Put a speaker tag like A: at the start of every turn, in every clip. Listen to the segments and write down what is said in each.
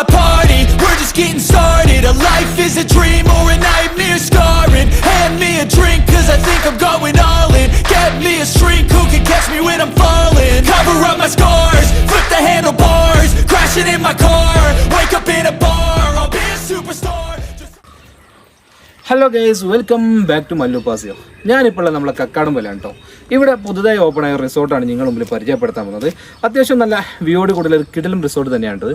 A: my party, we're just getting started. A life is a dream or a nightmare scarring. Hand me a drink cause I think I'm going all in. Get me a shrink who can catch me when I'm falling. Cover up my scars, flip the handlebars, crashing in my car, wake up in a bar, I'll be a superstar.
B: Hello guys, welcome back to Mallu പാസിയോ. ഞാനിപ്പോൾ നമ്മളെ കക്കാടുംപൊയിലാണ് കേട്ടോ. ഇവിടെ പുതുതായി open ആയ റിസോർട്ടാണ് നിങ്ങൾ മുമ്പിൽ പരിചയപ്പെടുത്താൻ പോകുന്നത്. അത്യാവശ്യം നല്ല വ്യൂയോട് കൂടുതൽ ഒരു കിടിലം റിസോർട്ട് തന്നെയാണിത്.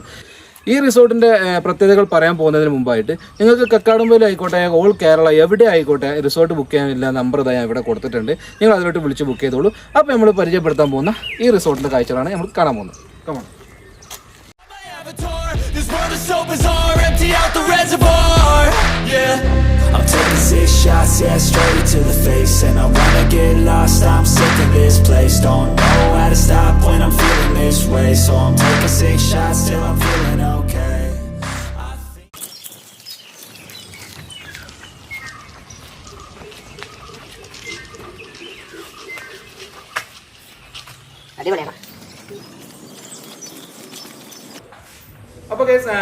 B: ഈ റിസോർട്ടിൻ്റെ പ്രത്യേകതകൾ പറയാൻ പോകുന്നതിന് മുമ്പായിട്ട് നിങ്ങൾക്ക് കക്കാടുംപൊയിൽ ആയിക്കോട്ടെ, ഓൾ കേരള എവിടെ ആയിക്കോട്ടെ റിസോർട്ട് ബുക്ക് ചെയ്യാനില്ല നമ്പർ ഞാൻ ഇവിടെ കൊടുത്തിട്ടുണ്ട്. നിങ്ങൾ അതിലോട്ട് വിളിച്ച് ബുക്ക് ചെയ്തോളൂ. അപ്പോൾ നമ്മൾ പരിചയപ്പെടുത്താൻ പോകുന്ന ഈ റിസോർട്ടിൻ്റെ കാഴ്ചകളാണ് നമ്മൾ കാണാൻ പോകുന്നത്. Come on.
A: This world is so bizarre, empty out the reservoir. Yeah, I'm taking 6 shots, yeah, straight to the face. And I wanna get lost, I'm sick of this place. Don't know how to stop when I'm feeling this way. So I'm taking 6 shots till I'm feeling okay.
B: അപ്പോൾ guys,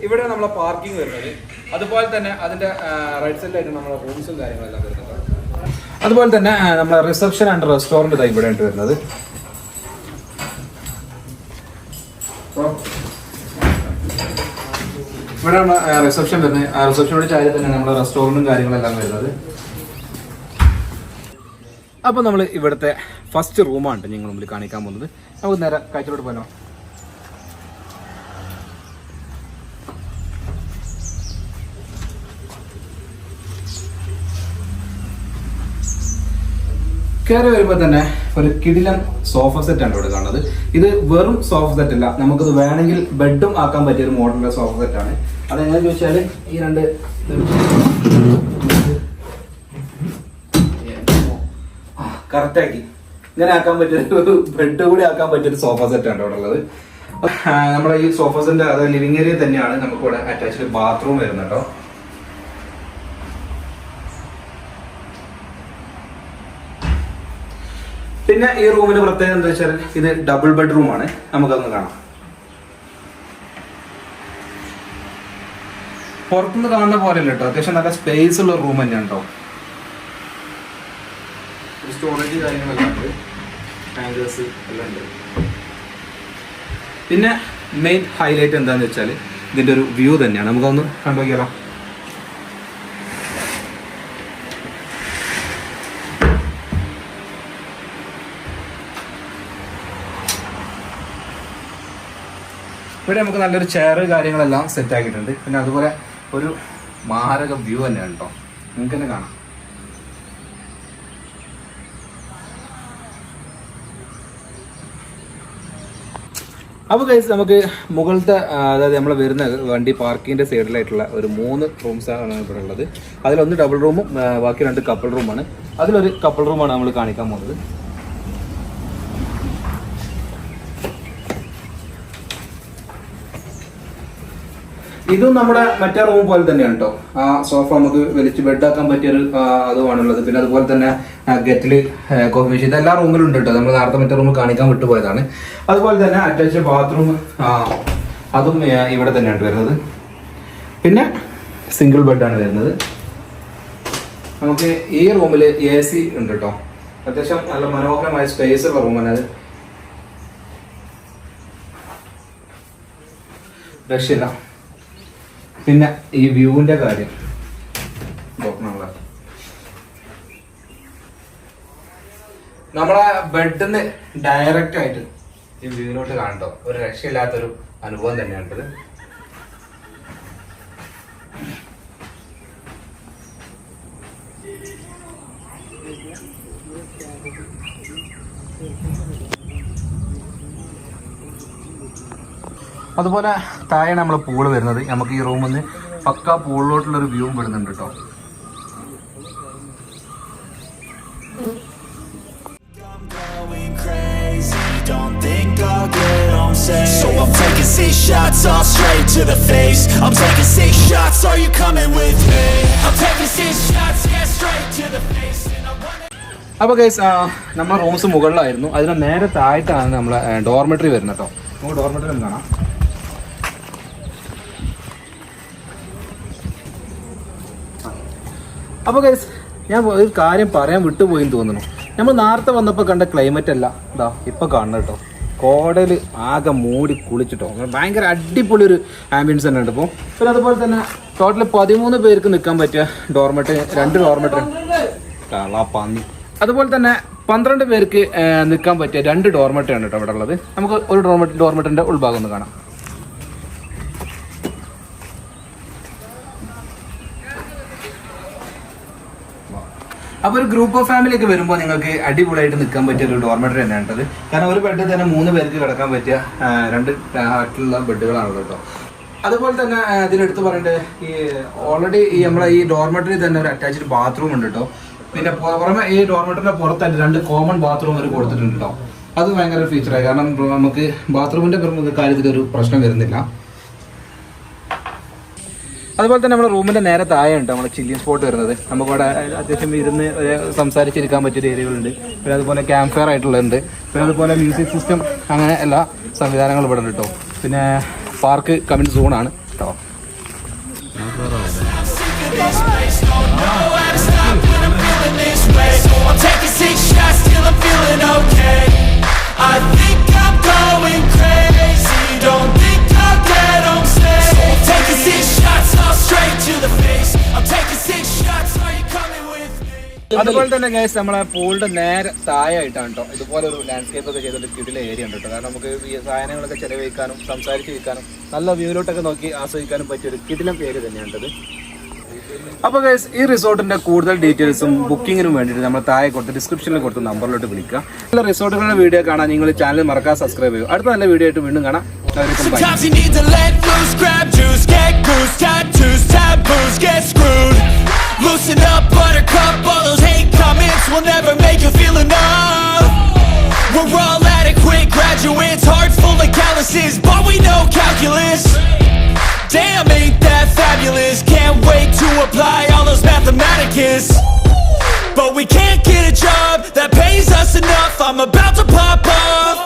B: ഇവിടെ നമ്മളെ parking വരുന്നത്, അതുപോലെ തന്നെ അതിൻ്റെ right സൈഡിലായിട്ട് നമ്മളെ റൂംസും കാര്യങ്ങളെല്ലാം വരുന്നുണ്ട്. അതുപോലെ തന്നെ നമ്മളെ റിസപ്ഷൻ ആൻഡ് റെസ്റ്റോറൻറ്റ് ഇവിടെ ആയിട്ട് വരുന്നത്. ഇവിടെയാണ് റിസപ്ഷൻ വരുന്നത്. റിസപ്ഷനോട് ചാരി തന്നെ നമ്മുടെ റെസ്റ്റോറൻറ്റും കാര്യങ്ങളെല്ലാം വരുന്നത്. അപ്പോൾ നമ്മൾ ഇവിടുത്തെ ഫസ്റ്റ് റൂമാണ് നിങ്ങൾ മുമ്പിൽ കാണിക്കാൻ പോകുന്നത്. നമുക്ക് നേരെ കാഴ്ചയിലോട്ട് പോകാനോ? കയറി വരുമ്പോൾ തന്നെ ഒരു കിടിലൻ സോഫ സെറ്റ് ആണ് ഇവിടെ കാണുന്നത്. ഇത് വെറും സോഫ സെറ്റ് അല്ല, നമുക്കത് വേണമെങ്കിൽ ബെഡും ആക്കാൻ പറ്റിയ ഒരു മോഡലുള്ള സോഫ സെറ്റ് ആണ്. അതെങ്ങനെയാണെന്ന് ചോദിച്ചാൽ ഈ രണ്ട് കറക്റ്റാക്കി ഇങ്ങനെ ആക്കാൻ പറ്റിയൊരു ബെഡ് കൂടി ആക്കാൻ പറ്റിയൊരു സോഫ സെറ്റ് ആണ് ഇവിടെ ഉള്ളത്. നമ്മുടെ ഈ സോഫ സെറ്റ് അത് ലിവിംഗ് ഏരിയ തന്നെയാണ്. നമുക്ക് ഇവിടെ അറ്റാച്ച്ഡ് ബാത്റൂം വരുന്നത് കേട്ടോ. പിന്നെ ഈ റൂമിന്റെ പ്രത്യേകത എന്താ വെച്ചാൽ ഇത് ഡബിൾ ബെഡ്റൂമാണ്. നമുക്കതൊന്ന് കാണാം. പുറത്തുനിന്ന് കാണുന്ന പോലെയല്ല കേട്ടോ, അത്യാവശ്യം നല്ല സ്പേസ് ഉള്ള റൂം തന്നെയാണ് കേട്ടോ. സ്റ്റോറേജ് കാര്യങ്ങളെല്ലാം ഉണ്ട്, ഹാങ്കേഴ്സ് എല്ലാം ഉണ്ട്. പിന്നെ മെയിൻ ഹൈലൈറ്റ് എന്താണെന്ന് വെച്ചാൽ ഇതിന്റെ ഒരു വ്യൂ തന്നെയാണ്. നമുക്കൊന്ന് കണ്ടുനോക്കിയാലോ? ഇവിടെ നമുക്ക് നല്ലൊരു ചെയർ കാര്യങ്ങളെല്ലാം സെറ്റ് ആക്കിയിട്ടുണ്ട്. പിന്നെ അതുപോലെ ഒരു മാരക വ്യൂ തന്നെയാണ് കേട്ടോ, നിങ്ങൾക്ക് തന്നെ കാണാം. അപ്പോൾ ഗൈസ്, നമുക്ക് മുകളിലത്തെ അതായത് നമ്മൾ വരുന്ന വണ്ടി പാർക്കിങ്ങിൻ്റെ സൈഡിലായിട്ടുള്ള ഒരു 3 റൂംസാണ് ഇവിടെ ഉള്ളത്. അതിലൊന്ന് ഡബിൾ റൂമും ബാക്കി 2 കപ്പിൾ റൂമാണ്. അതിലൊരു കപ്പിൾ റൂമാണ് നമ്മൾ കാണിക്കാൻ പോകുന്നത്. ഇതും നമ്മുടെ മറ്റേ റൂം പോലെ തന്നെയാണ് കേട്ടോ. ആ സോഫ നമുക്ക് വലിച്ച് ബെഡാക്കാൻ പറ്റിയൊരു അതുമാണുള്ളത്. പിന്നെ അതുപോലെ തന്നെ ഗെറ്റിൽ കോഫി മെഷീൻ ഇതെല്ലാ റൂമിലും ഉണ്ട് കേട്ടോ. നമ്മൾ നേരത്തെ മറ്റേ റൂമിൽ കാണിക്കാൻ വിട്ടുപോയതാണ്. അതുപോലെ തന്നെ അറ്റാച്ച്ഡ് ബാത്റൂം അതും ഇവിടെ തന്നെയാണ് വരുന്നത്. പിന്നെ സിംഗിൾ ബെഡാണ് വരുന്നത്. നമുക്ക് ഈ റൂമിൽ AC ഉണ്ട് കേട്ടോ. അത്യാവശ്യം നല്ല മനോഹരമായ സ്പേസ് ഉള്ള റൂമാണ് അത്. രക്ഷയില്ല. പിന്നെ ഈ വ്യൂവിന്റെ കാര്യം നമ്മളെ ബെഡിന്ന് ഡയറക്റ്റ് ആയിട്ട് ഈ വ്യൂവിലോട്ട് കാണട്ടോ. ഒരു രക്ഷയില്ലാത്തൊരു അനുഭവം തന്നെയാണിത്. അതുപോലെ താഴെ നമ്മളെ പൂള് വരുന്നത്. നമുക്ക് ഈ റൂമിൽ നിന്ന് പക്ക പൂളിലോട്ടുള്ളൊരു വ്യൂവും വരുന്നുണ്ട് കേട്ടോ.
A: So I'm taking 6 shots all straight to the face. I'm taking 6 shots, are you coming with me? I'm taking 6 shots, yeah, straight to the face.
B: അപ്പോൾ ഗൈസ്, നമ്മുടെ റൂംസ് മുകളിലായിരുന്നു. അതിന് നേരെ താഴത്താണ് നമ്മളെ ഡോർമെട്രി വരുന്നത് കേട്ടോ. നമുക്ക് ഡോർമെട്രി ഒന്ന് കാണാം. അപ്പോൾ ഗൈസ് ഞാൻ ഒരു കാര്യം പറയാൻ വിട്ടുപോയെന്ന് തോന്നുന്നു. നമ്മൾ നേരത്തെ വന്നപ്പോൾ കണ്ട ക്ലൈമറ്റ് അല്ല ഇതാ ഇപ്പം കാണണം കേട്ടോ. കോടൽ ആകെ മൂടി കുളിച്ചിട്ടോ, ഭയങ്കര അടിപൊളി ഒരു ആംബിയൻസ് തന്നെ ഉണ്ട്. ഇപ്പോൾ പിന്നെ അതുപോലെ തന്നെ ടോട്ടൽ 13 പേർക്ക് നിൽക്കാൻ പറ്റിയ ഡോർമെറ്റ്, 2 ഡോർമെറ്ററി പന്നി. അതുപോലെ തന്നെ 12 പേർക്ക് നിൽക്കാൻ പറ്റിയ 2 ഡോർമെറ്ററി ആണ് കേട്ടോ ഇവിടെ ഉള്ളത്. നമുക്ക് ഒരു ഡോർമെറ്ററിൻ്റെ ഉൾഭാഗം ഒന്ന് കാണാം. അപ്പോൾ ഒരു ഗ്രൂപ്പ് ഓഫ് ഫാമിലി ഒക്കെ വരുമ്പോൾ നിങ്ങൾക്ക് അടിപൊളിയായിട്ട് നിൽക്കാൻ പറ്റിയ ഒരു ഡോർമെറ്ററി തന്നെയാണ് കേട്ടത്. കാരണം ഒരു ബെഡിൽ തന്നെ 3 പേർക്ക് കിടക്കാൻ പറ്റിയ 2 ആയിട്ടുള്ള ബെഡുകളാണല്ലോ കേട്ടോ. അതുപോലെ തന്നെ ഇതിനെടുത്ത് പറയേണ്ടത് ഈ ഓൾറെഡി ഈ നമ്മളെ ഈ ഡോർമെറ്ററി തന്നെ ഒരു അറ്റാച്ച്ഡ് ബാത്റൂം ഉണ്ട് കേട്ടോ. പിന്നെ പുറമെ ഈ ഡോർമെറ്ററിന്റെ പുറത്തായിട്ട് 2 കോമൺ ബാത്റൂം അവർ കൊടുത്തിട്ടുണ്ട് കേട്ടോ. അത് ഭയങ്കര ഫീച്ചറായി, കാരണം നമുക്ക് ബാത്റൂമിന്റെ കാര്യത്തിൽ ഒരു പ്രശ്നം വരുന്നില്ല. അതുപോലെ തന്നെ നമ്മുടെ റൂമിന്റെ നേരെ താഴെ ഉണ്ട് നമ്മുടെ ചില്ലിങ് സ്പോട്ട് വരുന്നത്. നമുക്കവിടെ അത്യാവശ്യം ഇരുന്ന് സംസാരിച്ചിരിക്കാൻ പറ്റിയ ഏരിയകളുണ്ട്. പിന്നെ അതുപോലെ ക്യാമ്പ് ഫയർ ആയിട്ടുള്ളുണ്ട്. പിന്നെ അതുപോലെ മ്യൂസിക് സിസ്റ്റം, അങ്ങനെ എല്ലാ സംവിധാനങ്ങളും ഇവിടെ ഉണ്ട് കേട്ടോ. പിന്നെ പാർക്ക് കമ്മ്യൂണിറ്റി സോണാണ് കേട്ടോ. അതുപോലെ തന്നെ ഗൈസ് നമ്മളെ പൂളിന്റെ നേരെ താഴെയായിട്ടാണ് കേട്ടോ ഇതുപോലെ ഒരു ലാൻഡ്സ്കേപ്പ് ഒക്കെ ചെയ്തിട്ട് കിടില ഏരിയ ഉണ്ട് കേട്ടോ. കാരണം നമുക്ക് ഈ സാധനങ്ങളൊക്കെ ചെലവഴിക്കാനും സംസാരിച്ചിരിക്കാനും നല്ല വ്യൂയിലോട്ടൊക്കെ നോക്കി ആസ്വദിക്കാനും പറ്റിയ ഒരു കിടിലം ഏരിയ തന്നെയാണത്. അപ്പോൾ ഗൈസ് ഈ റിസോർട്ടിന്റെ കൂടുതൽ ഡീറ്റെയിൽസും ബുക്കിങ്ങിനും വേണ്ടിയിട്ട് നമ്മൾ താഴെ കൊടുത്ത് ഡിസ്ക്രിപ്ഷനിൽ കൊടുത്ത നമ്പറിലോട്ട് വിളിക്കുക. നല്ല റിസോർട്ടുകളുടെ വീഡിയോ കാണാൻ നിങ്ങൾ ചാനൽ മറക്കാതെ സബ്സ്ക്രൈബ് ചെയ്യും. അടുത്ത നല്ല വീഡിയോ ആയിട്ട് വീണ്ടും കാണാം.
A: Sometimes you need to let loose, grab juice, get goose, tattoos, taboos, get screwed. Loosen up, buttercup, all those hate comments will never make you feel enough. We're all adequate graduates, hearts full of calluses, but we know calculus. Damn, ain't that fabulous, can't wait to apply all those mathematicus. But we can't get a job that pays us enough, I'm about to pop off.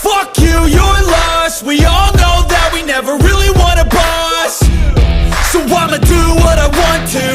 A: Fuck you, you're lost, we all know that we never really want a boss. So I'ma do what I want to,